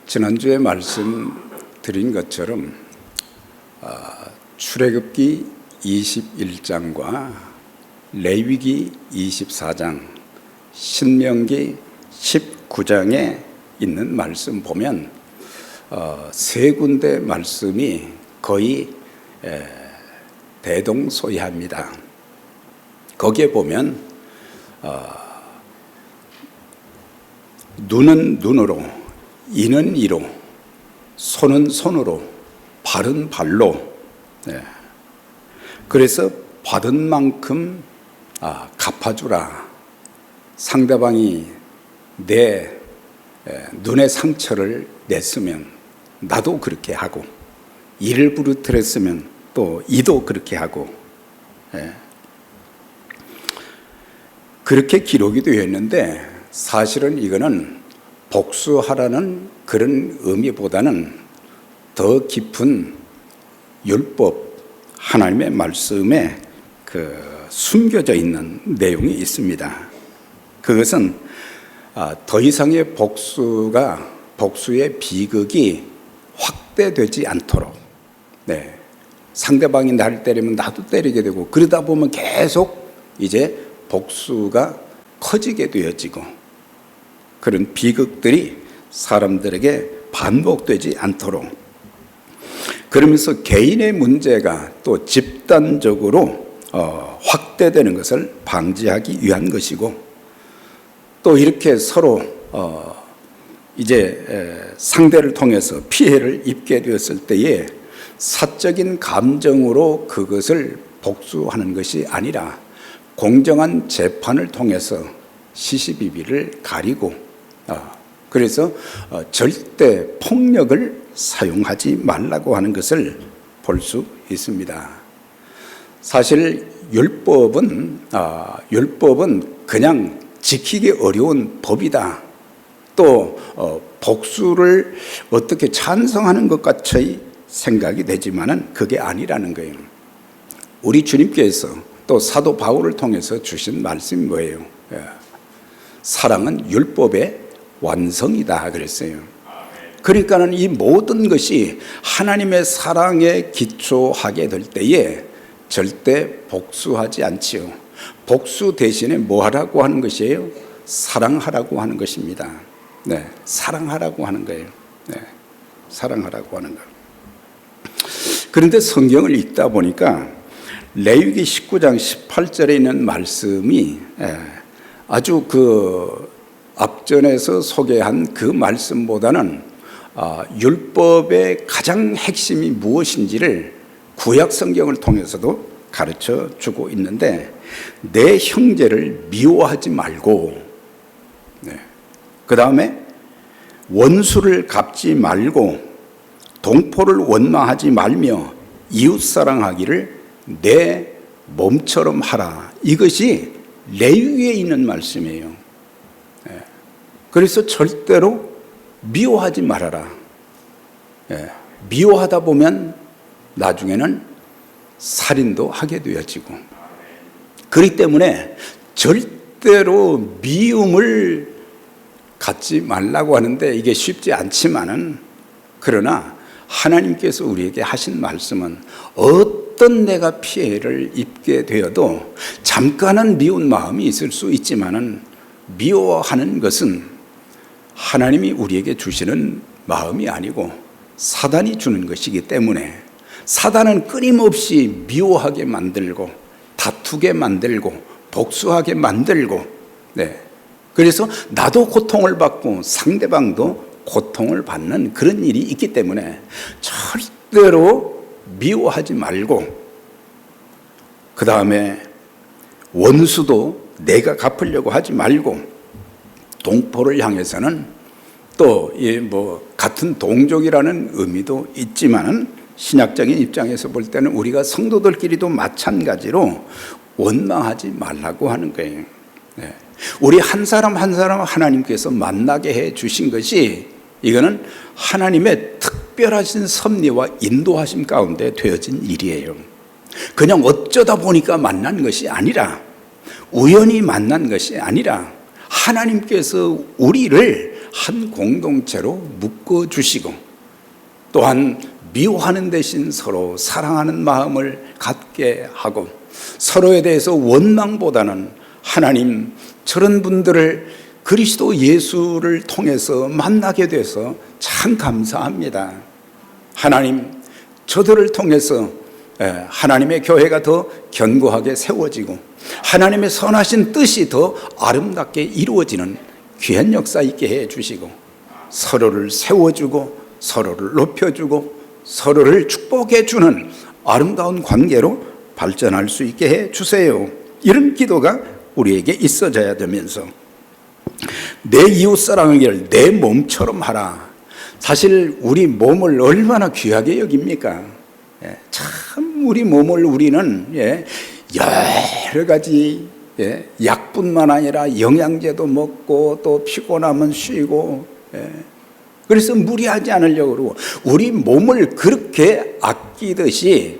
지난주에 말씀드린 것처럼 출애굽기 21장과 레위기 24장, 신명기 19장에 있는 말씀 보면 세 군데 말씀이 거의 대동소이합니다. 거기에 보면 눈은 눈으로, 이는 이로, 손은 손으로, 발은 발로. 그래서 받은 만큼 갚아주라. 상대방이 내 눈의 상처를 냈으면 나도 그렇게 하고, 이를 부르뜨렸으면 또 이도 그렇게 하고, 그렇게 기록이 되어 있는데, 사실은 이거는 복수하라는 그런 의미보다는 더 깊은 율법, 하나님의 말씀에 숨겨져 있는 내용이 있습니다. 그것은 더 이상의 복수의 비극이 확대되지 않도록, 상대방이 나를 때리면 나도 때리게 되고, 그러다 보면 계속 이제 복수가 커지게 되어지고, 그런 비극들이 사람들에게 반복되지 않도록, 그러면서 개인의 문제가 또 집단적으로 확대되는 것을 방지하기 위한 것이고, 또 이렇게 서로 이제 상대를 통해서 피해를 입게 되었을 때에 사적인 감정으로 그것을 복수하는 것이 아니라 공정한 재판을 통해서 시시비비를 가리고, 그래서 절대 폭력을 사용하지 말라고 하는 것을 볼 수 있습니다. 사실 율법은 그냥 지키기 어려운 법이다. 또 복수를 어떻게 찬성하는 것 같이 생각이 되지만은 그게 아니라는 거예요. 우리 주님께서 또 사도 바울을 통해서 주신 말씀이 뭐예요? 사랑은 율법의 완성이다 그랬어요. 그러니까는 이 모든 것이 하나님의 사랑에 기초하게 될 때에 절대 복수하지 않지요. 복수 대신에 뭐 하라고 하는 것이에요? 사랑하라고 하는 것입니다. 사랑하라고 하는 거예요. 사랑하라고 하는 거예요. 그런데 성경을 읽다 보니까 레위기 19장 18절에 있는 말씀이 아주 앞전에서 소개한 그 말씀보다는 율법의 가장 핵심이 무엇인지를 구약 성경을 통해서도 가르쳐 주고 있는데, 내 형제를 미워하지 말고, 그 다음에 원수를 갚지 말고, 동포를 원망하지 말며 이웃사랑하기를 내 몸처럼 하라. 이것이 레위기에 있는 말씀이에요. 그래서 절대로 미워하지 말아라. 미워하다 보면 나중에는 살인도 하게 되어지고, 그렇기 때문에 절대로 미움을 갖지 말라고 하는데 이게 쉽지 않지만은, 그러나 하나님께서 우리에게 하신 말씀은 어떤 내가 피해를 입게 되어도 잠깐은 미운 마음이 있을 수 있지만은, 미워하는 것은 하나님이 우리에게 주시는 마음이 아니고 사단이 주는 것이기 때문에, 사단은 끊임없이 미워하게 만들고 다투게 만들고 복수하게 만들고, 그래서 나도 고통을 받고 상대방도 고통을 받는 그런 일이 있기 때문에 절대로 미워하지 말고, 그 다음에 원수도 내가 갚으려고 하지 말고, 동포를 향해서는 또 같은 동족이라는 의미도 있지만은, 신약적인 입장에서 볼 때는 우리가 성도들끼리도 마찬가지로 원망하지 말라고 하는 거예요. 우리 한 사람 한 사람 하나님께서 만나게 해 주신 것이, 이거는 하나님의 특별하신 섭리와 인도하심 가운데 되어진 일이에요. 그냥 어쩌다 보니까 만난 것이 아니라, 우연히 만난 것이 아니라, 하나님께서 우리를 한 공동체로 묶어주시고 또한 미워하는 대신 서로 사랑하는 마음을 갖게 하고 서로에 대해서 원망보다는 하나님 저런 분들을 그리스도 예수를 통해서 만나게 돼서 참 감사합니다. 하나님 저들을 통해서 하나님의 교회가 더 견고하게 세워지고 하나님의 선하신 뜻이 더 아름답게 이루어지는 귀한 역사 있게 해주시고 서로를 세워주고 서로를 높여주고 서로를 축복해주는 아름다운 관계로 발전할 수 있게 해주세요. 이런 기도가 우리에게 있어져야 되면서 내 이웃사랑을 내 몸처럼 하라. 사실 우리 몸을 얼마나 귀하게 여깁니까? 참 우리 몸을 우리는 여러 가지 약뿐만 아니라 영양제도 먹고 또 피곤하면 쉬고 그래서 무리하지 않으려고 그러고 우리 몸을 그렇게 아끼듯이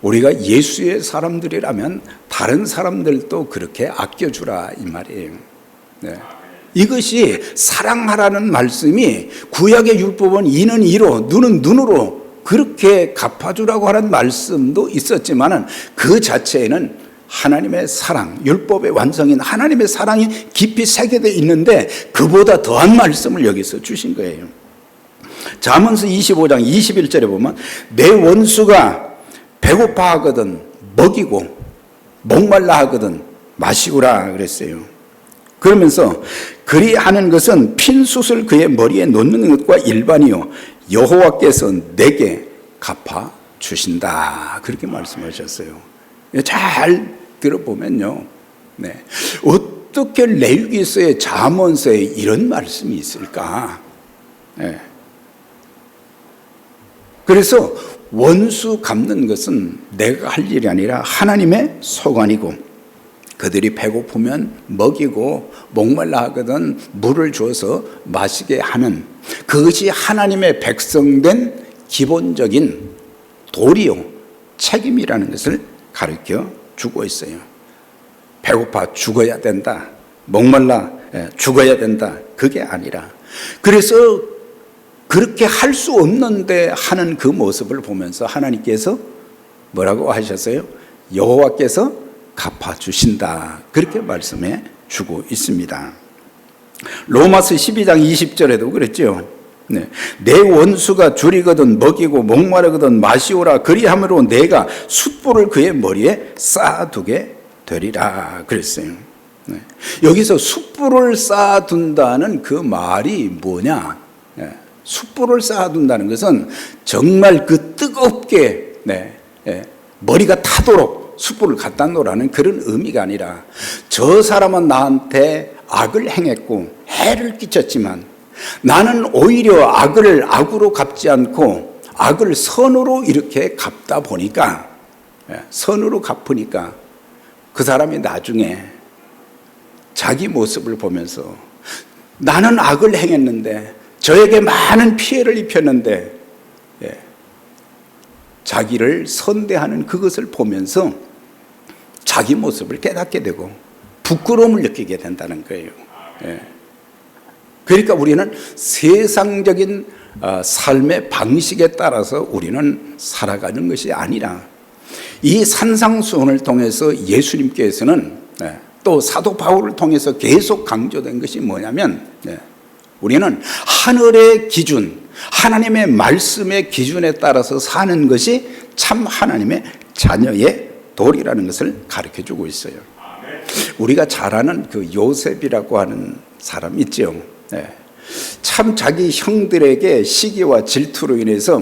우리가 예수의 사람들이라면 다른 사람들도 그렇게 아껴주라 이 말이에요. 이것이 사랑하라는 말씀이 구약의 율법은 이는 이로 눈은 눈으로 그렇게 갚아주라고 하는 말씀도 있었지만 그 자체에는 하나님의 사랑, 율법의 완성인 하나님의 사랑이 깊이 새겨져 있는데 그보다 더한 말씀을 여기서 주신 거예요. 잠언서 25장 21절에 보면 내 원수가 배고파 하거든 먹이고 목말라 하거든 마시우라 그랬어요. 그러면서 그리하는 것은 핀 숯을 그의 머리에 놓는 것과 일반이요 여호와께서 내게 갚아 주신다 그렇게 말씀하셨어요. 잘 들어보면요, 어떻게 레위기서에 잠언서에 이런 말씀이 있을까? 그래서 원수 갚는 것은 내가 할 일이 아니라 하나님의 소관이고 그들이 배고프면 먹이고 목말라 하거든 물을 줘서 마시게 하는 그것이 하나님의 백성된 기본적인 도리요 책임이라는 것을 가르쳐 주고 있어요. 배고파 죽어야 된다, 목말라 죽어야 된다 그게 아니라 그래서 그렇게 할 수 없는데 하는 그 모습을 보면서 하나님께서 뭐라고 하셨어요? 여호와께서 갚아주신다 그렇게 말씀해 주고 있습니다. 로마서 12장 20절에도 그랬죠. 내 원수가 줄이거든 먹이고 목마르거든 마시오라 그리함으로 내가 숯불을 그의 머리에 쌓아두게 되리라 그랬어요. 여기서 숯불을 쌓아둔다는 그 말이 뭐냐? 숯불을 쌓아둔다는 것은 정말 그 뜨겁게 머리가 타도록 숯불을 갖다 놓으라는 그런 의미가 아니라 저 사람은 나한테 악을 행했고 해를 끼쳤지만 나는 오히려 악을 악으로 갚지 않고 악을 선으로 이렇게 갚다 보니까 선으로 갚으니까 그 사람이 나중에 자기 모습을 보면서 나는 악을 행했는데 저에게 많은 피해를 입혔는데 자기를 선대하는 그것을 보면서 자기 모습을 깨닫게 되고 부끄러움을 느끼게 된다는 거예요. 그러니까 우리는 세상적인 삶의 방식에 따라서 우리는 살아가는 것이 아니라 이 산상수훈을 통해서 예수님께서는 또 사도 바울을 통해서 계속 강조된 것이 뭐냐면 우리는 하늘의 기준, 하나님의 말씀의 기준에 따라서 사는 것이 참 하나님의 자녀의 도리라는 것을 가르쳐주고 있어요. 우리가 잘 아는 그 요셉이라고 하는 사람 있죠. 참 자기 형들에게 시기와 질투로 인해서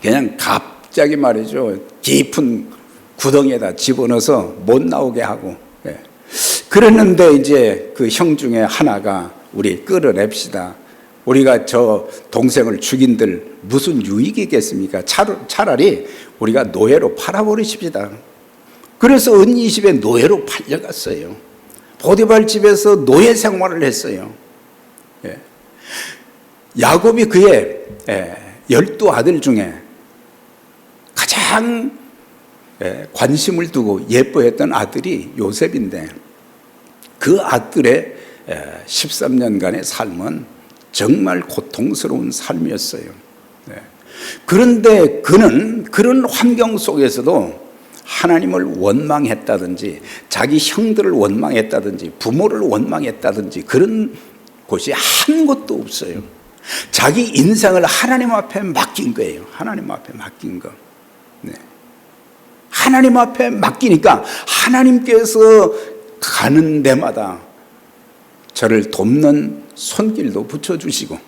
그냥 갑자기 말이죠 깊은 구덩이에다 집어넣어서 못 나오게 하고 그랬는데 이제 그 형 중에 하나가 우리 끌어냅시다. 우리가 저 동생을 죽인들 무슨 유익이겠습니까? 차라리 우리가 노예로 팔아버리십시다. 그래서 언니 집에 노예로 팔려갔어요. 보디발 집에서 노예 생활을 했어요. 야곱이 그의 12아들 중에 가장 관심을 두고 예뻐했던 아들이 요셉인데 그 아들의 13년간의 삶은 정말 고통스러운 삶이었어요. 그런데 그는 그런 환경 속에서도 하나님을 원망했다든지 자기 형들을 원망했다든지 부모를 원망했다든지 그런 곳이 한 곳도 없어요. 자기 인생을 하나님 앞에 맡긴 거예요. 하나님 앞에 맡긴 거. 하나님 앞에 맡기니까 하나님께서 가는 데마다 저를 돕는 손길도 붙여주시고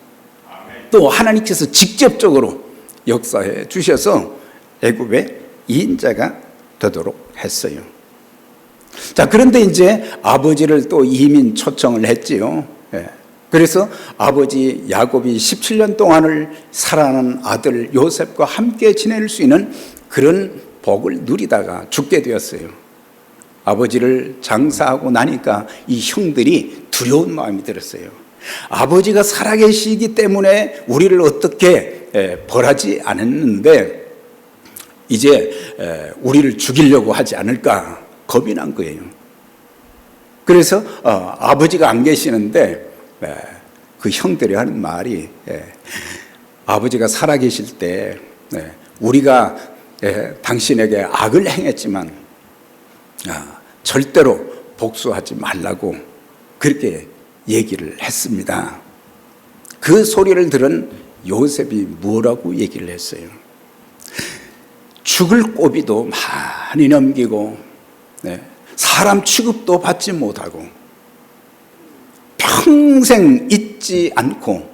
또 하나님께서 직접적으로 역사해 주셔서 애굽의 2인자가 되도록 했어요. 자, 그런데 이제 아버지를 또 이민 초청을 했지요. 그래서 아버지 야곱이 17년 동안을 사랑하는 아들 요셉과 함께 지낼 수 있는 그런 복을 누리다가 죽게 되었어요. 아버지를 장사하고 나니까 이 형들이 두려운 마음이 들었어요. 아버지가 살아계시기 때문에 우리를 어떻게 벌하지 않았는데 이제 우리를 죽이려고 하지 않을까 겁이 난 거예요. 그래서 아버지가 안 계시는데 그 형들이 하는 말이 아버지가 살아계실 때 우리가 당신에게 악을 행했지만 절대로 복수하지 말라고 그렇게 얘기를 했습니다. 그 소리를 들은 요셉이 뭐라고 얘기를 했어요? 죽을 고비도 많이 넘기고 사람 취급도 받지 못하고 평생 잊지 않고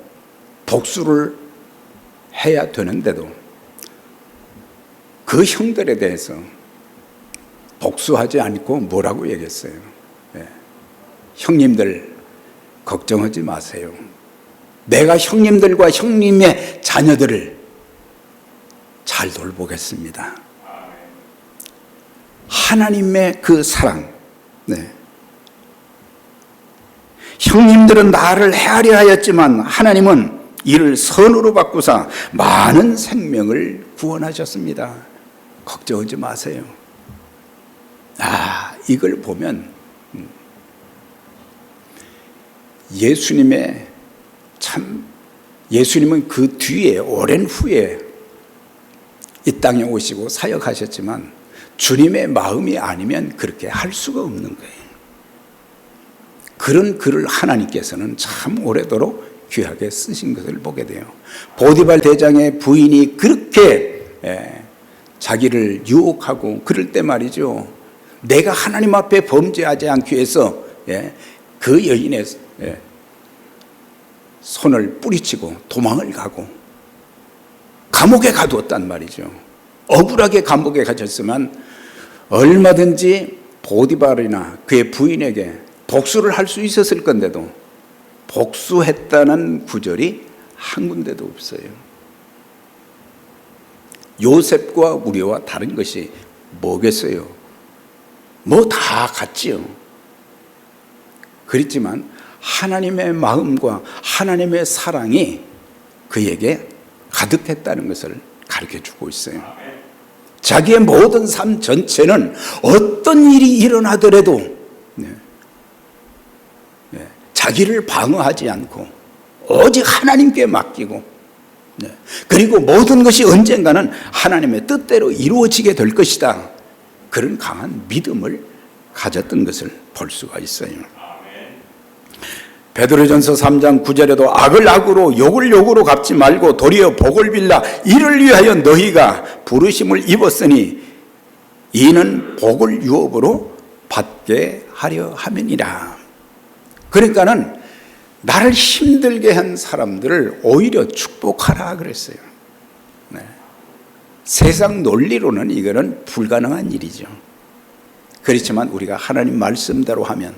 복수를 해야 되는데도 그 형들에 대해서 복수하지 않고 뭐라고 얘기했어요? 형님들 걱정하지 마세요. 내가 형님들과 형님의 자녀들을 잘 돌보겠습니다. 하나님의 그 사랑. 형님들은 나를 헤아려 하였지만 하나님은 이를 선으로 바꾸사 많은 생명을 구원하셨습니다. 걱정하지 마세요. 이걸 보면 예수님은 그 뒤에 오랜 후에 이 땅에 오시고 사역하셨지만 주님의 마음이 아니면 그렇게 할 수가 없는 거예요. 그런 글을 하나님께서는 참 오래도록 귀하게 쓰신 것을 보게 돼요. 보디발 대장의 부인이 그렇게 자기를 유혹하고 그럴 때 말이죠. 내가 하나님 앞에 범죄하지 않기 위해서 그 여인의 손을 뿌리치고 도망을 가고 감옥에 가두었단 말이죠. 억울하게 감옥에 갇혔으면 얼마든지 보디발이나 그의 부인에게 복수를 할 수 있었을 건데도 복수했다는 구절이 한 군데도 없어요. 요셉과 우리와 다른 것이 뭐겠어요? 뭐 다 같지요. 그렇지만 하나님의 마음과 하나님의 사랑이 그에게 가득했다는 것을 가르쳐주고 있어요. 자기의 모든 삶 전체는 어떤 일이 일어나더라도 자기를 방어하지 않고 오직 하나님께 맡기고 그리고 모든 것이 언젠가는 하나님의 뜻대로 이루어지게 될 것이다. 그런 강한 믿음을 가졌던 것을 볼 수가 있어요. 베드로전서 3장 9절에도 악을 악으로 욕을 욕으로 갚지 말고 도리어 복을 빌라 이를 위하여 너희가 부르심을 입었으니 이는 복을 유업으로 받게 하려 함이니라. 그러니까는 나를 힘들게 한 사람들을 오히려 축복하라 그랬어요. 세상 논리로는 이거는 불가능한 일이죠. 그렇지만 우리가 하나님 말씀대로 하면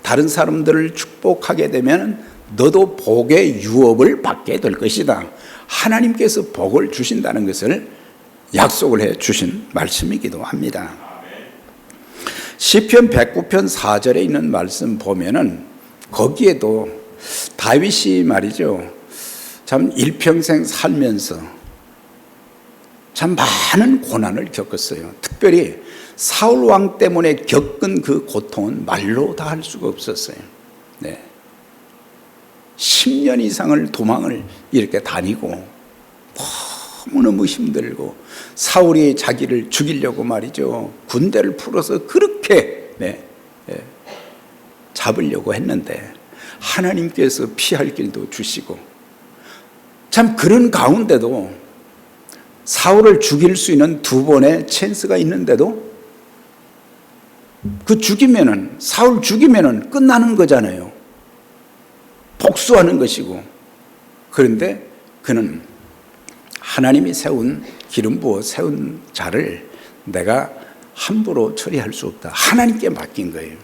다른 사람들을 축복하게 되면 너도 복의 유업을 받게 될 것이다. 하나님께서 복을 주신다는 것을 약속을 해 주신 말씀이기도 합니다. 시편 109편 4절에 있는 말씀 보면은 거기에도 다윗이 말이죠. 참 일평생 살면서 참 많은 고난을 겪었어요. 특별히 사울 왕 때문에 겪은 그 고통은 말로 다 할 수가 없었어요. 10년 이상을 도망을 이렇게 다니고 너무너무 힘들고 사울이 자기를 죽이려고 말이죠. 군대를 풀어서 그렇게 잡으려고 했는데 하나님께서 피할 길도 주시고 참 그런 가운데도 사울을 죽일 수 있는 2번의 찬스가 있는데도 그 죽이면은 사울 죽이면은 끝나는 거잖아요. 복수하는 것이고. 그런데 그는 하나님이 기름 부어 세운 자를 내가 함부로 처리할 수 없다. 하나님께 맡긴 거예요.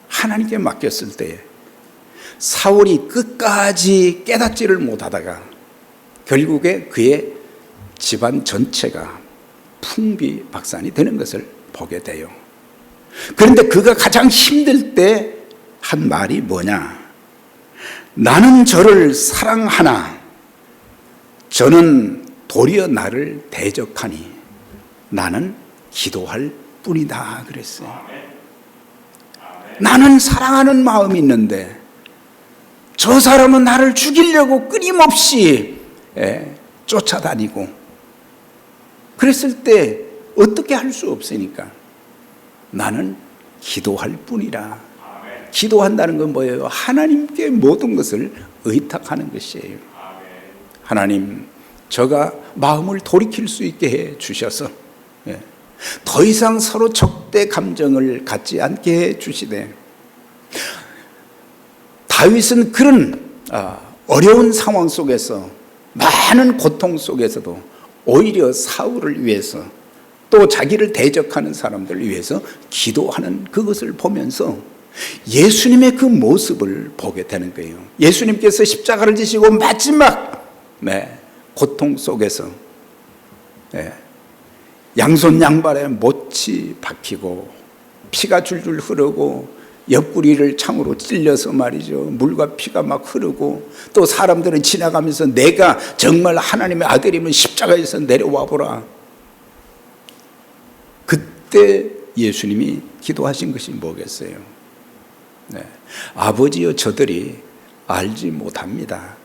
하나님께 맡겼을 때 사울이 끝까지 깨닫지를 못하다가 결국에 그의 집안 전체가 풍비박산이 되는 것을 보게 돼요. 그런데 그가 가장 힘들 때 한 말이 뭐냐? 나는 저를 사랑하나 저는 도리어 나를 대적하니 나는 기도할 뿐이다 그랬어요. 나는 사랑하는 마음이 있는데 저 사람은 나를 죽이려고 끊임없이 쫓아다니고 그랬을 때 어떻게 할 수 없으니까 나는 기도할 뿐이라. 기도한다는 건 뭐예요? 하나님께 모든 것을 의탁하는 것이에요. 하나님, 저가 마음을 돌이킬 수 있게 해 주셔서 더 이상 서로 적대 감정을 갖지 않게 해 주시되, 다윗은 그런 어려운 상황 속에서 많은 고통 속에서도 오히려 사울을 위해서 또 자기를 대적하는 사람들을 위해서 기도하는 그것을 보면서 예수님의 그 모습을 보게 되는 거예요. 예수님께서 십자가를 지시고 마지막 고통 속에서 양손 양발에 못이 박히고 피가 줄줄 흐르고 옆구리를 창으로 찔려서 말이죠, 물과 피가 막 흐르고, 또 사람들은 지나가면서 내가 정말 하나님의 아들이면 십자가에서 내려와 보라. 그때 예수님이 기도하신 것이 뭐겠어요? 아버지여, 저들이 알지 못합니다.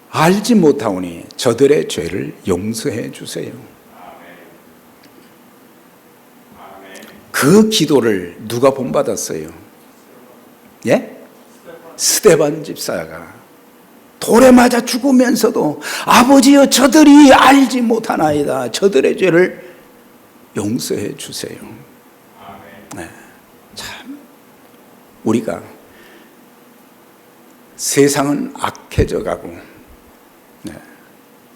알지 못하오니 저들의 죄를 용서해 주세요. 그 기도를 누가 본받았어요? 스데반 집사가 돌에 맞아 죽으면서도 아버지여, 저들이 알지 못하나이다. 저들의 죄를 용서해 주세요. 참, 우리가 세상은 악해져 가고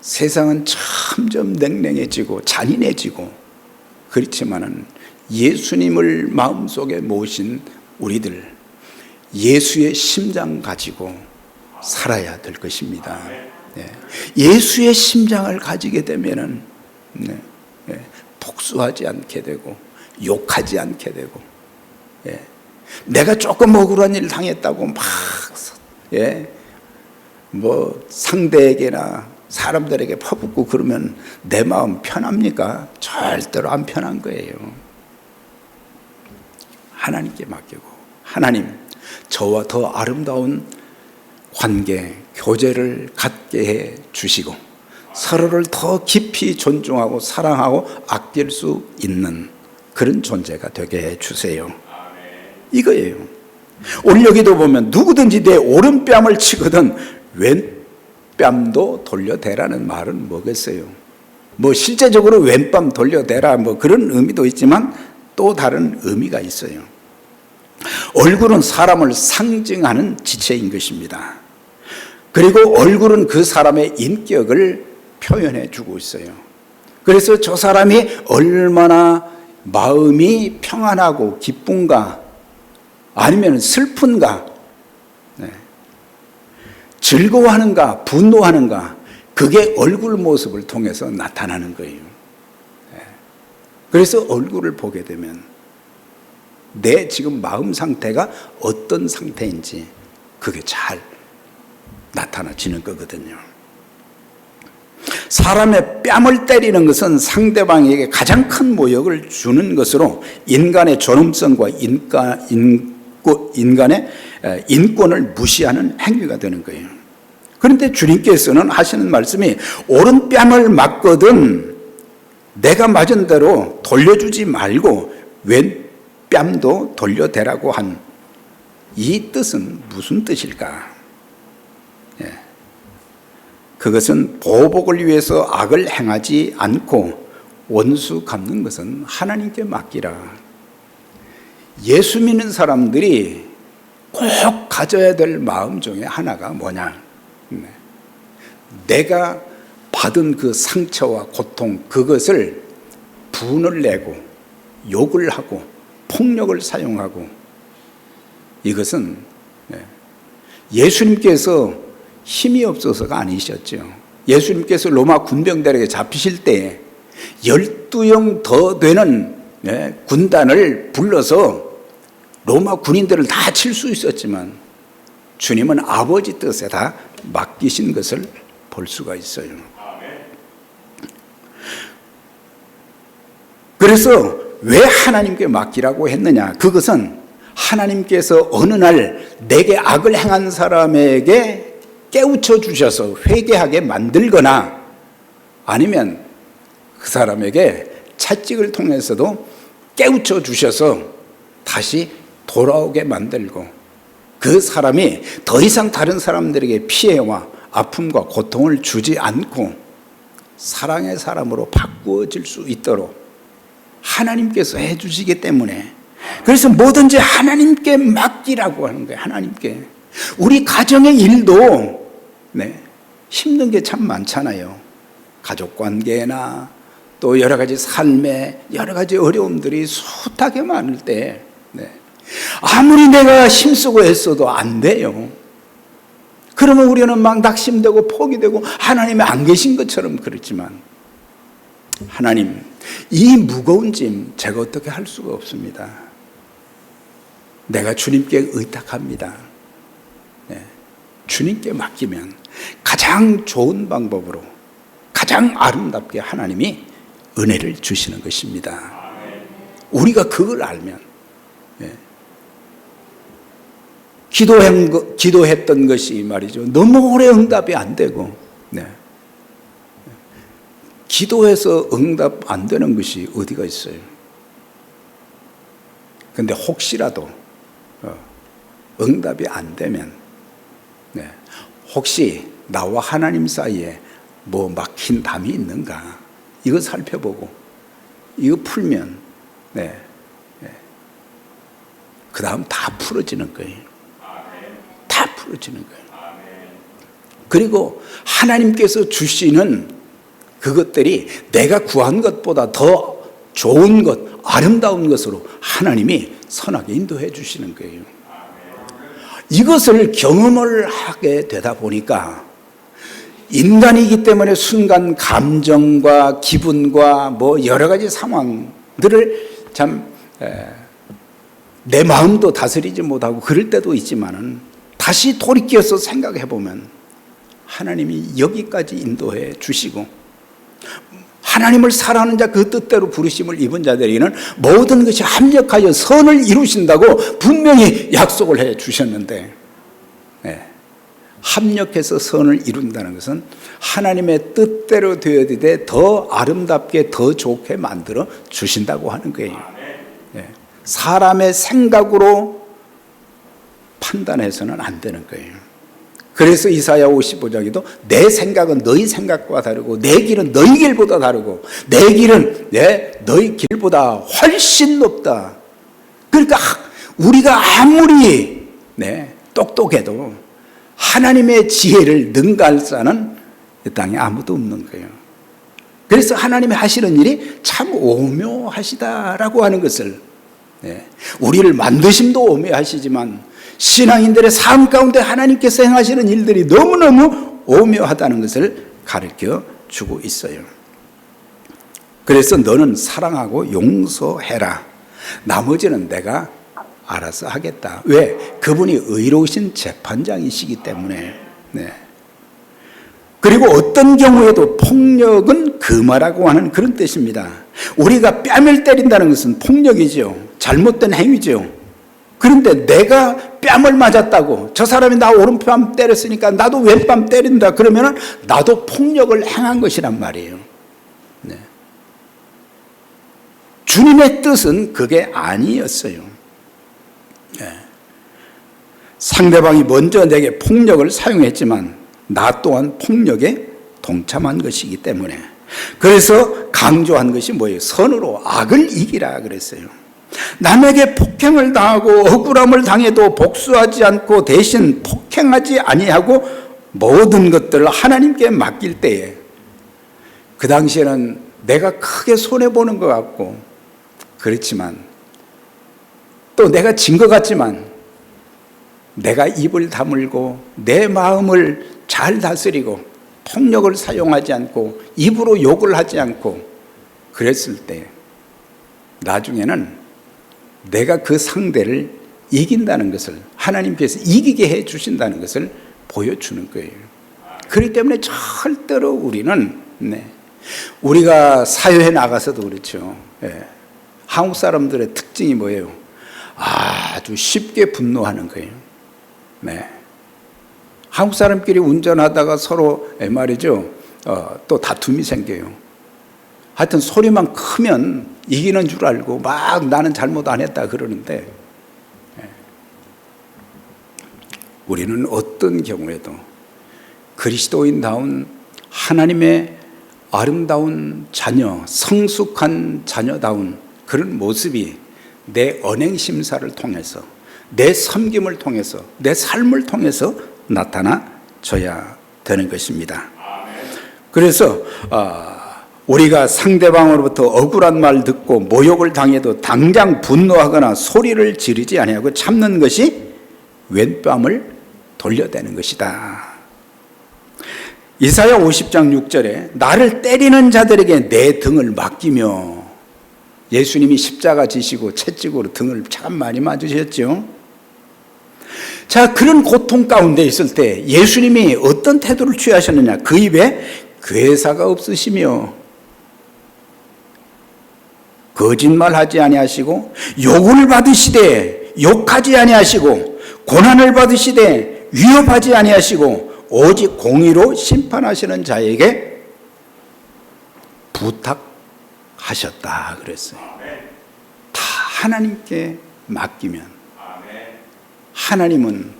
세상은 점점 냉랭해지고 잔인해지고, 그렇지만은 예수님을 마음속에 모신 우리들, 예수의 심장 가지고 살아야 될 것입니다. 예수의 심장을 가지게 되면은 복수하지 않게 되고 욕하지 않게 되고, 내가 조금 억울한 일 당했다고 막 상대에게나 사람들에게 퍼붓고 그러면 내 마음 편합니까? 절대로 안 편한 거예요. 하나님께 맡기고, 하나님, 저와 더 아름다운 관계, 교제를 갖게 해 주시고 서로를 더 깊이 존중하고 사랑하고 아낄 수 있는 그런 존재가 되게 해 주세요. 이거예요. 오늘 여기도 보면 누구든지 내 오른뺨을 치거든 왼뺨도 돌려대라는 말은 뭐겠어요? 실제적으로 왼뺨 돌려대라 그런 의미도 있지만 또 다른 의미가 있어요. 얼굴은 사람을 상징하는 지체인 것입니다. 그리고 얼굴은 그 사람의 인격을 표현해 주고 있어요. 그래서 저 사람이 얼마나 마음이 평안하고 기쁜가, 아니면 슬픈가, 즐거워하는가, 분노하는가, 그게 얼굴 모습을 통해서 나타나는 거예요. 그래서 얼굴을 보게 되면 내 지금 마음 상태가 어떤 상태인지 그게 잘 나타나지는 거거든요. 사람의 뺨을 때리는 것은 상대방에게 가장 큰 모욕을 주는 것으로 인간의 존엄성과 인간의 인권을 무시하는 행위가 되는 거예요. 그런데 주님께서는 하시는 말씀이 오른뺨을 맞거든 내가 맞은 대로 돌려주지 말고 왼뺨도 돌려대라고 한 이 뜻은 무슨 뜻일까? 그것은 보복을 위해서 악을 행하지 않고 원수 갚는 것은 하나님께 맡기라. 예수 믿는 사람들이 꼭 가져야 될 마음 중에 하나가 뭐냐? 내가 받은 그 상처와 고통, 그것을 분을 내고 욕을 하고 폭력을 사용하고, 이것은 예수님께서 힘이 없어서가 아니셨죠. 예수님께서 로마 군병들에게 잡히실 때 12영 더 되는 군단을 불러서 로마 군인들을 다 칠 수 있었지만 주님은 아버지 뜻에 다 맡기신 것을 볼 수가 있어요. 그래서 왜 하나님께 맡기라고 했느냐? 그것은 하나님께서 어느 날 내게 악을 행한 사람에게 깨우쳐 주셔서 회개하게 만들거나, 아니면 그 사람에게 채찍을 통해서도 깨우쳐 주셔서 다시 돌아오게 만들고, 그 사람이 더 이상 다른 사람들에게 피해와 아픔과 고통을 주지 않고 사랑의 사람으로 바꾸어질 수 있도록 하나님께서 해주시기 때문에, 그래서 뭐든지 하나님께 맡기라고 하는 거예요. 하나님께. 우리 가정의 일도 힘든 게 참 많잖아요. 가족관계나 또 여러 가지 삶의 여러 가지 어려움들이 숱하게 많을 때 아무리 내가 힘쓰고 애써도 안 돼요. 그러면 우리는 막 낙심되고 포기되고 하나님이 안 계신 것처럼 그렇지만, 하나님, 이 무거운 짐 제가 어떻게 할 수가 없습니다. 내가 주님께 의탁합니다. 주님께 맡기면 가장 좋은 방법으로 가장 아름답게 하나님이 은혜를 주시는 것입니다. 우리가 그걸 알면 기도했던 것이 말이죠, 너무 오래 응답이 안 되고, 기도해서 응답 안 되는 것이 어디가 있어요? 그런데 혹시라도 응답이 안 되면 혹시 나와 하나님 사이에 뭐 막힌 담이 있는가, 이거 살펴보고 이거 풀면 그 다음 다 풀어지는 거예요. 다 풀어지는 거예요. 그리고 하나님께서 주시는 그것들이 내가 구한 것보다 더 좋은 것, 아름다운 것으로 하나님이 선하게 인도해 주시는 거예요. 이것을 경험을 하게 되다 보니까 인간이기 때문에 순간 감정과 기분과 뭐 여러 가지 상황들을 참 내 마음도 다스리지 못하고 그럴 때도 있지만은, 다시 돌이켜서 생각해 보면 하나님이 여기까지 인도해 주시고, 하나님을 사랑하는 자, 그 뜻대로 부르심을 입은 자들에게는 모든 것이 합력하여 선을 이루신다고 분명히 약속을 해 주셨는데, 합력해서 선을 이룬다는 것은 하나님의 뜻대로 되어지되 더 아름답게 더 좋게 만들어 주신다고 하는 거예요. 사람의 생각으로 판단해서는 안 되는 거예요. 그래서 이사야 55장에도 내 생각은 너희 생각과 다르고 내 길은 너희 길보다 다르고 내 길은 너희 길보다 훨씬 높다. 그러니까 우리가 아무리 똑똑해도 하나님의 지혜를 능가할 자는 이 땅에 아무도 없는 거예요. 그래서 하나님이 하시는 일이 참 오묘하시다라고 하는 것을, 우리를 만드심도 오묘하시지만 신앙인들의 삶 가운데 하나님께서 행하시는 일들이 너무너무 오묘하다는 것을 가르쳐 주고 있어요. 그래서 너는 사랑하고 용서해라. 나머지는 내가 알아서 하겠다. 왜? 그분이 의로우신 재판장이시기 때문에. 그리고 어떤 경우에도 폭력은 금하라고 하는 그런 뜻입니다. 우리가 뺨을 때린다는 것은 폭력이죠. 잘못된 행위죠. 그런데 내가 뺨을 맞았다고, 저 사람이 나 오른뺨 때렸으니까 나도 왼뺨 때린다 그러면 나도 폭력을 행한 것이란 말이에요. 네. 주님의 뜻은 그게 아니었어요. 네. 상대방이 먼저 내게 폭력을 사용했지만 나 또한 폭력에 동참한 것이기 때문에, 그래서 강조한 것이 뭐예요? 선으로 악을 이기라 그랬어요. 남에게 폭행을 당하고 억울함을 당해도 복수하지 않고 대신 폭행하지 아니하고 모든 것들을 하나님께 맡길 때에, 그 당시에는 내가 크게 손해보는 것 같고 그렇지만 또 내가 진 것 같지만 내가 입을 다물고 내 마음을 잘 다스리고 폭력을 사용하지 않고 입으로 욕을 하지 않고 그랬을 때 나중에는 내가 그 상대를 이긴다는 것을, 하나님께서 이기게 해 주신다는 것을 보여주는 거예요. 그렇기 때문에 절대로 우리는 우리가 사회에 나가서도 그렇죠. 한국 사람들의 특징이 뭐예요? 아주 쉽게 분노하는 거예요. 한국 사람끼리 운전하다가 서로 말이죠, 또 다툼이 생겨요. 하여튼 소리만 크면 이기는 줄 알고 막 나는 잘못 안 했다 그러는데, 우리는 어떤 경우에도 그리스도인다운 하나님의 아름다운 자녀, 성숙한 자녀다운 그런 모습이 내 언행심사를 통해서, 내 섬김을 통해서, 내 삶을 통해서 나타나줘야 되는 것입니다. 그래서 우리가 상대방으로부터 억울한 말 듣고 모욕을 당해도 당장 분노하거나 소리를 지르지 아니하고 참는 것이 왼뺨을 돌려대는 것이다. 이사야 50장 6절에 나를 때리는 자들에게 내 등을 맡기며, 예수님이 십자가 지시고 채찍으로 등을 참 많이 맞으셨죠. 자, 그런 고통 가운데 있을 때 예수님이 어떤 태도를 취하셨느냐? 그 입에 괴사가 없으시며 거짓말하지 아니하시고 요구를 받으시되 욕하지 아니하시고 고난을 받으시되 위협하지 아니하시고 오직 공의로 심판하시는 자에게 부탁하셨다 그랬어요. 다 하나님께 맡기면 하나님은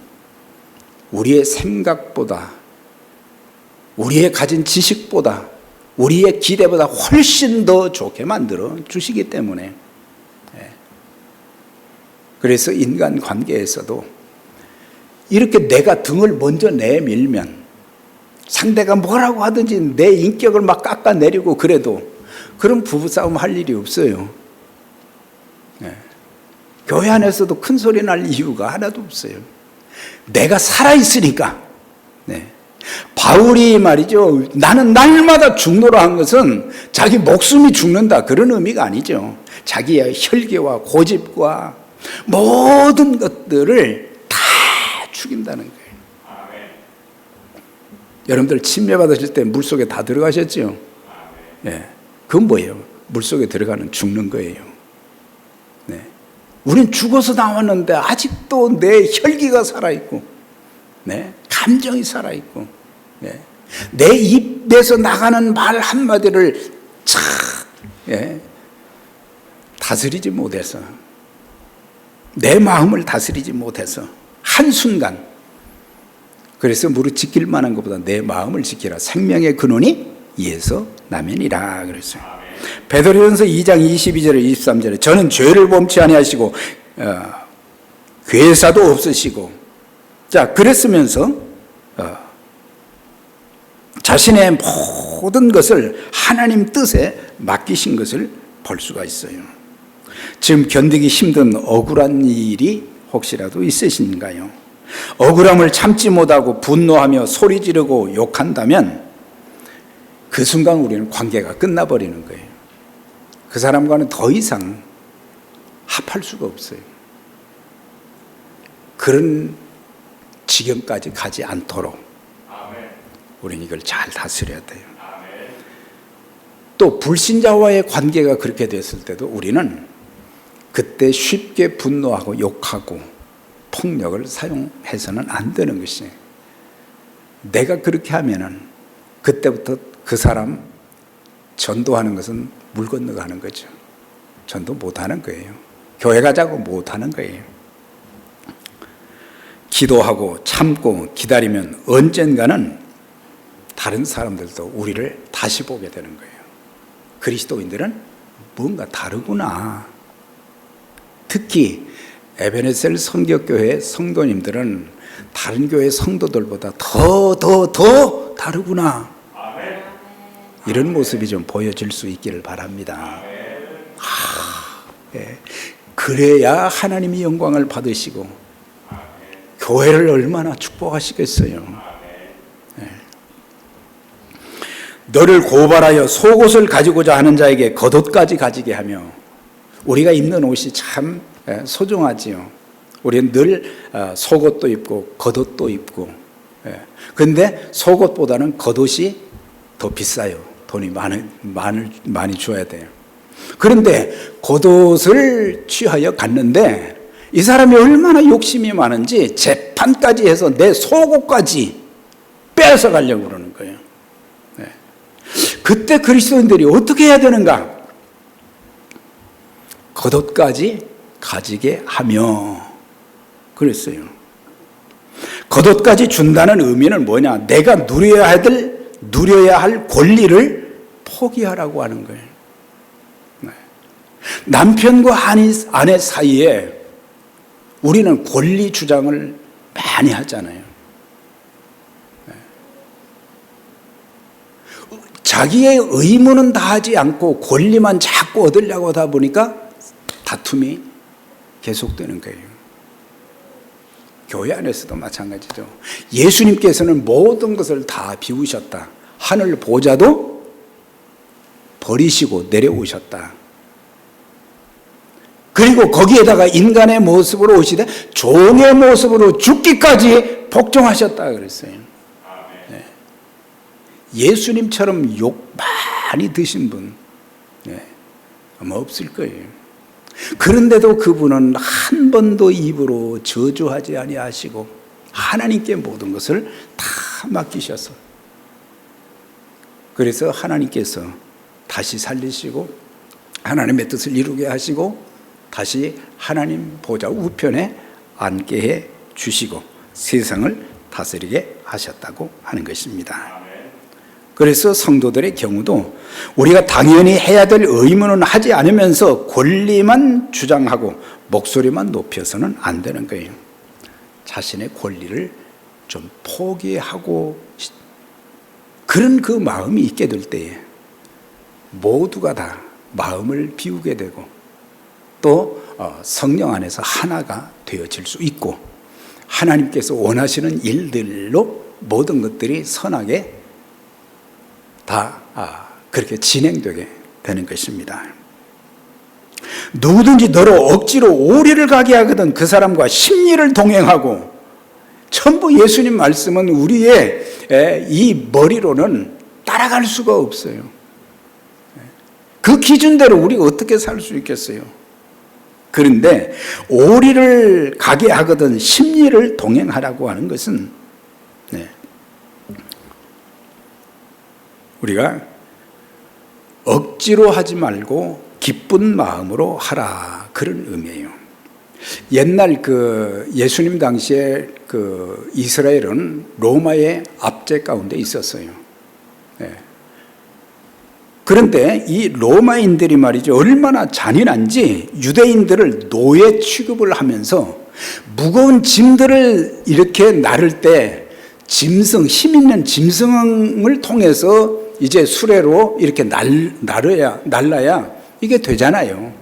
우리의 생각보다, 우리의 가진 지식보다, 우리의 기대보다 훨씬 더 좋게 만들어 주시기 때문에, 그래서 인간관계에서도 이렇게 내가 등을 먼저 내밀면 상대가 뭐라고 하든지 내 인격을 막 깎아내리고 그래도 그런 부부싸움 할 일이 없어요. 교회 안에서도 큰 소리 날 이유가 하나도 없어요. 내가 살아있으니까. 바울이 말이죠, 나는 날마다 죽노라 한 것은 자기 목숨이 죽는다 그런 의미가 아니죠. 자기의 혈기와 고집과 모든 것들을 다 죽인다는 거예요. 여러분들 침례 받으실 때 물속에 다 들어가셨죠? 그건 뭐예요? 물속에 들어가는 죽는 거예요. 우린 죽어서 나왔는데 아직도 내 혈기가 살아있고, 감정이 살아있고, 내 입에서 나가는 말 한마디를 다스리지 못해서, 내 마음을 다스리지 못해서 한순간, 그래서 무릇 지킬 만한 것보다 내 마음을 지키라. 생명의 근원이 이에서 나면이라 그랬어요. 베드로전서 2장 22절에 23절에 저는 죄를 범치 아니하시고 괴사도 없으시고, 자, 그랬으면서 자신의 모든 것을 하나님 뜻에 맡기신 것을 볼 수가 있어요. 지금 견디기 힘든 억울한 일이 혹시라도 있으신가요? 억울함을 참지 못하고 분노하며 소리 지르고 욕한다면 그 순간 우리는 관계가 끝나버리는 거예요. 그 사람과는 더 이상 합할 수가 없어요. 그런 지경까지 가지 않도록 우리는 이걸 잘 다스려야 돼요. 또 불신자와의 관계가 그렇게 됐을 때도 우리는 그때 쉽게 분노하고 욕하고 폭력을 사용해서는 안 되는 것이, 내가 그렇게 하면은 그때부터 그 사람 전도하는 것은 물 건너가는 거죠. 전도 못하는 거예요. 교회 가자고 못하는 거예요. 기도하고 참고 기다리면 언젠가는 다른 사람들도 우리를 다시 보게 되는 거예요. 그리스도인들은 뭔가 다르구나. 특히 에베네셀 성격교회 성도님들은 다른 교회 성도들보다 더 다르구나. 이런 모습이 좀 보여질 수 있기를 바랍니다. 예. 그래야 하나님이 영광을 받으시고 교회를 얼마나 축복하시겠어요. 예. 너를 고발하여 속옷을 가지고자 하는 자에게 겉옷까지 가지게 하며, 우리가 입는 옷이 참 소중하지요. 우리는 늘 속옷도 입고 겉옷도 입고, 그런데 속옷보다는 겉옷이 더 비싸요. 돈이 많이 줘야 돼요. 그런데 겉옷을 취하여 갔는데 이 사람이 얼마나 욕심이 많은지 재판까지 해서 내 속옷까지 빼앗아 가려고 그러는 거예요. 그때 그리스도인들이 어떻게 해야 되는가? 겉옷까지 가지게 하며 그랬어요. 겉옷까지 준다는 의미는 뭐냐? 내가 누려야 할 권리를 포기하라고 하는 거예요. 남편과 아내 사이에 우리는 권리 주장을 많이 하잖아요. 자기의 의무는 다하지 않고 권리만 자꾸 얻으려고 하다 보니까 다툼이 계속되는 거예요. 교회 안에서도 마찬가지죠. 예수님께서는 모든 것을 다 비우셨다. 하늘 보좌도 버리시고 내려오셨다. 그리고 거기에다가 인간의 모습으로 오시되 종의 모습으로 죽기까지 복종하셨다 그랬어요. 네. 예수님처럼 욕 많이 드신 분 아마 없을 거예요. 그런데도 그분은 한 번도 입으로 저주하지 아니하시고 하나님께 모든 것을 다 맡기셔서, 그래서 하나님께서 다시 살리시고 하나님의 뜻을 이루게 하시고 다시 하나님 보좌 우편에 앉게 해 주시고 세상을 다스리게 하셨다고 하는 것입니다. 그래서 성도들의 경우도 우리가 당연히 해야 될 의무는 하지 않으면서 권리만 주장하고 목소리만 높여서는 안 되는 거예요. 자신의 권리를 좀 포기하고 그런 그 마음이 있게 될 때에 모두가 다 마음을 비우게 되고 또 성령 안에서 하나가 되어질 수 있고 하나님께서 원하시는 일들로 모든 것들이 선하게 다 그렇게 진행되게 되는 것입니다. 누구든지 너로 억지로 오리를 가게 하거든 그 사람과 심리를 동행하고, 전부 예수님 말씀은 우리의 이 머리로는 따라갈 수가 없어요. 그 기준대로 우리가 어떻게 살 수 있겠어요? 그런데 오리를 가게 하거든 심리를 동행하라고 하는 것은 우리가 억지로 하지 말고 기쁜 마음으로 하라, 그런 의미예요. 옛날 그 예수님 당시에 그 이스라엘은 로마의 압제 가운데 있었어요. 그런데 이 로마인들이 말이죠, 얼마나 잔인한지 유대인들을 노예 취급을 하면서 무거운 짐들을 이렇게 나를 때 힘 있는 짐승을 통해서 이제 수레로 이렇게 날라야 이게 되잖아요.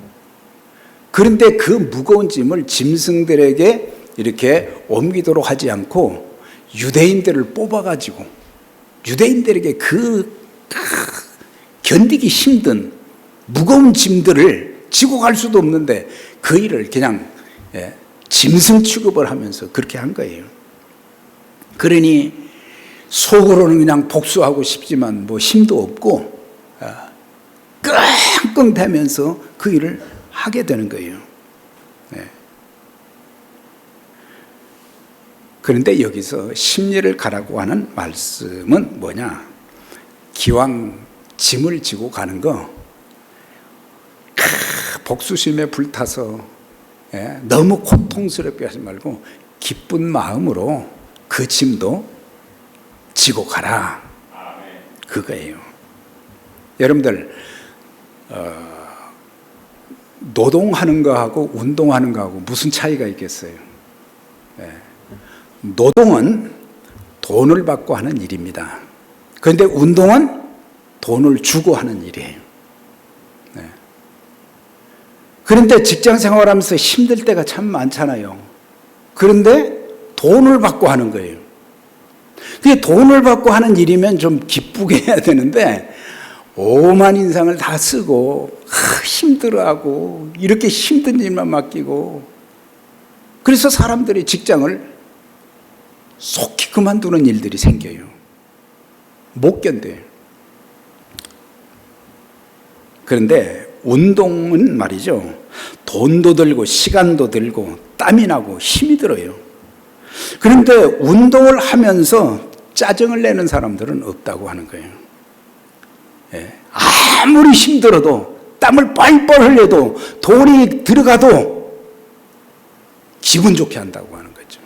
그런데 그 무거운 짐을 짐승들에게 이렇게 옮기도록 하지 않고 유대인들을 뽑아가지고 유대인들에게 그 견디기 힘든 무거운 짐들을 지고 갈 수도 없는데 그 일을 그냥 짐승 취급을 하면서 그렇게 한 거예요. 그러니 속으로는 그냥 복수하고 싶지만 뭐 힘도 없고 끙끙대면서 그 일을 하게 되는 거예요. 그런데 여기서 심리를 가라고 하는 말씀은 뭐냐? 기왕 짐을 지고 가는 거, 복수심에 불타서 너무 고통스럽게 하지 말고 기쁜 마음으로 그 짐도 지고 가라. 그거예요. 여러분들, 노동하는 거하고 운동하는 거하고 무슨 차이가 있겠어요? 노동은 돈을 받고 하는 일입니다. 그런데 운동은 돈을 주고 하는 일이에요. 그런데 직장 생활하면서 힘들 때가 참 많잖아요. 그런데 돈을 받고 하는 거예요. 그게 돈을 받고 하는 일이면 좀 기쁘게 해야 되는데 오만 인상을 다 쓰고 힘들어하고 이렇게 힘든 일만 맡기고, 그래서 사람들이 직장을 속히 그만두는 일들이 생겨요. 못 견뎌요. 그런데 운동은 말이죠, 돈도 들고 시간도 들고 땀이 나고 힘이 들어요. 그런데 운동을 하면서 짜증을 내는 사람들은 없다고 하는 거예요. 아무리 힘들어도 땀을 뻘뻘 흘려도 돈이 들어가도 기분 좋게 한다고 하는 거죠.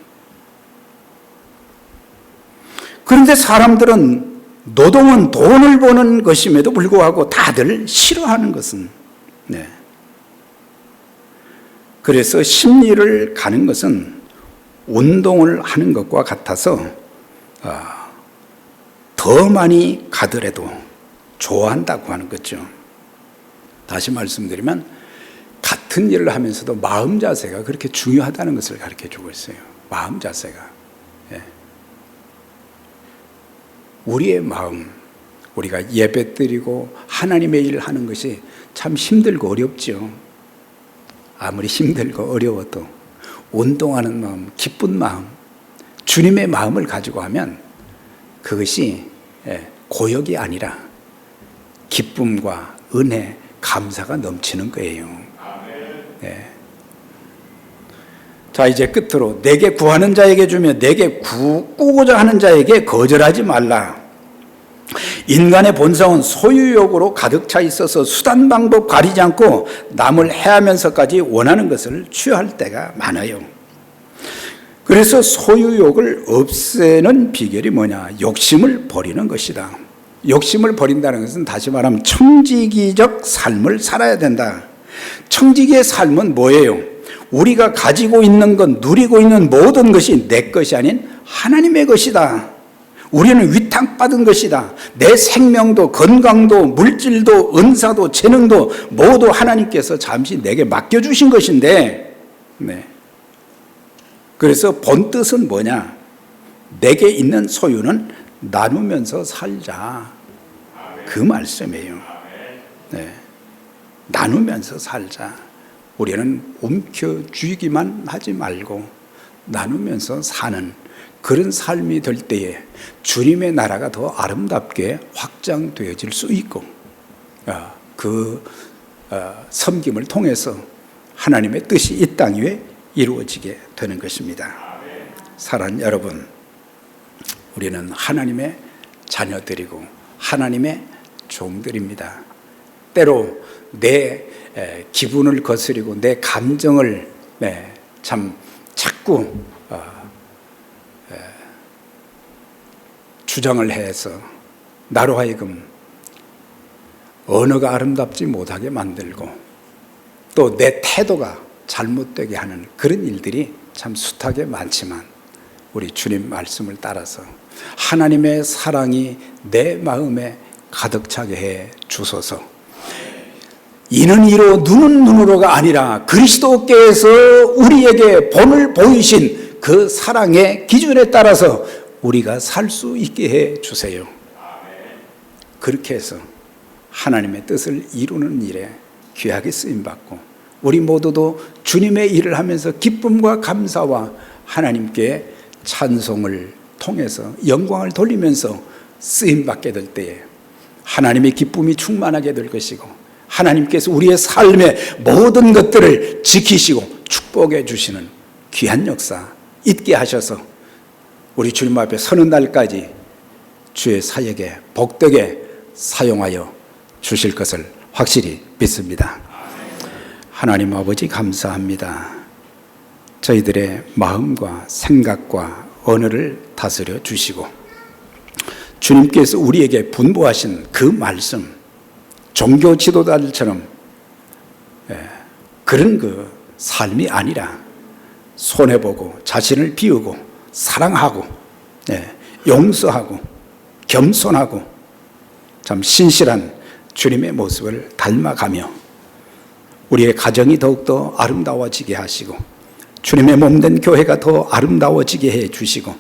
그런데 사람들은 노동은 돈을 버는 것임에도 불구하고 다들 싫어하는 것은, 그래서 심리를 가는 것은 운동을 하는 것과 같아서 더 많이 가더라도 좋아한다고 하는 거죠. 다시 말씀드리면 같은 일을 하면서도 마음 자세가 그렇게 중요하다는 것을 가르쳐주고 있어요. 마음 자세가. 우리의 마음, 우리가 예배 드리고 하나님의 일을 하는 것이 참 힘들고 어렵죠. 아무리 힘들고 어려워도 운동하는 마음, 기쁜 마음, 주님의 마음을 가지고 하면 그것이 고역이 아니라 기쁨과 은혜, 감사가 넘치는 거예요. 자, 이제 끝으로 내게 구하는 자에게 주며 내게 꾸고자 하는 자에게 거절하지 말라. 인간의 본성은 소유욕으로 가득 차 있어서 수단 방법 가리지 않고 남을 해하면서까지 원하는 것을 취할 때가 많아요. 그래서 소유욕을 없애는 비결이 뭐냐? 욕심을 버리는 것이다. 욕심을 버린다는 것은 다시 말하면 청지기적 삶을 살아야 된다. 청지기의 삶은 뭐예요? 우리가 가지고 있는 것, 누리고 있는 모든 것이 내 것이 아닌 하나님의 것이다. 우리는 위탁받은 것이다. 내 생명도 건강도 물질도 은사도 재능도 모두 하나님께서 잠시 내게 맡겨주신 것인데, 그래서 본 뜻은 뭐냐? 내게 있는 소유는 나누면서 살자. 그 말씀이에요. 나누면서 살자. 우리는 움켜쥐기만 하지 말고 나누면서 사는 그런 삶이 될 때에 주님의 나라가 더 아름답게 확장되어질 수 있고, 그 섬김을 통해서 하나님의 뜻이 이 땅 위에 이루어지게 되는 것입니다. 사랑하는 여러분, 우리는 하나님의 자녀들이고 하나님의 종들입니다. 때로 내 기분을 거스리고 내 감정을 참 자꾸 주장을 해서 나로 하여금 언어가 아름답지 못하게 만들고 또 내 태도가 잘못되게 하는 그런 일들이 참 숱하게 많지만, 우리 주님 말씀을 따라서 하나님의 사랑이 내 마음에 가득 차게 해 주소서. 이는 이로 눈은 눈으로가 아니라 그리스도께서 우리에게 본을 보이신 그 사랑의 기준에 따라서 우리가 살 수 있게 해 주세요. 그렇게 해서 하나님의 뜻을 이루는 일에 귀하게 쓰임받고 우리 모두도 주님의 일을 하면서 기쁨과 감사와 하나님께 찬송을 통해서 영광을 돌리면서 쓰임받게 될 때에 하나님의 기쁨이 충만하게 될 것이고, 하나님께서 우리의 삶의 모든 것들을 지키시고 축복해 주시는 귀한 역사 있게 하셔서 우리 주님 앞에 서는 날까지 주의 사역에 복되게 사용하여 주실 것을 확실히 믿습니다. 하나님 아버지 감사합니다. 저희들의 마음과 생각과 언어를 다스려 주시고 주님께서 우리에게 분부하신 그 말씀, 종교 지도자들처럼 그런 그 삶이 아니라 손해보고 자신을 비우고 사랑하고 용서하고 겸손하고 참 신실한 주님의 모습을 닮아가며 우리의 가정이 더욱더 아름다워지게 하시고 주님의 몸된 교회가 더 아름다워지게 해 주시고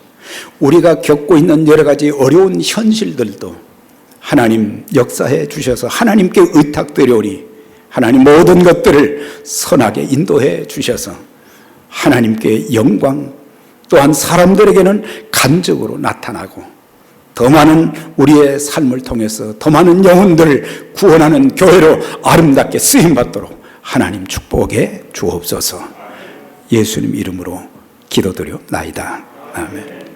우리가 겪고 있는 여러 가지 어려운 현실들도 하나님 역사해 주셔서 하나님께 의탁드려오니 하나님 모든 것들을 선하게 인도해 주셔서 하나님께 영광 또한 사람들에게는 간접으로 나타나고 더 많은 우리의 삶을 통해서 더 많은 영혼들을 구원하는 교회로 아름답게 쓰임받도록 하나님 축복해 주옵소서. 예수님 이름으로 기도드려옵나이다. 아멘.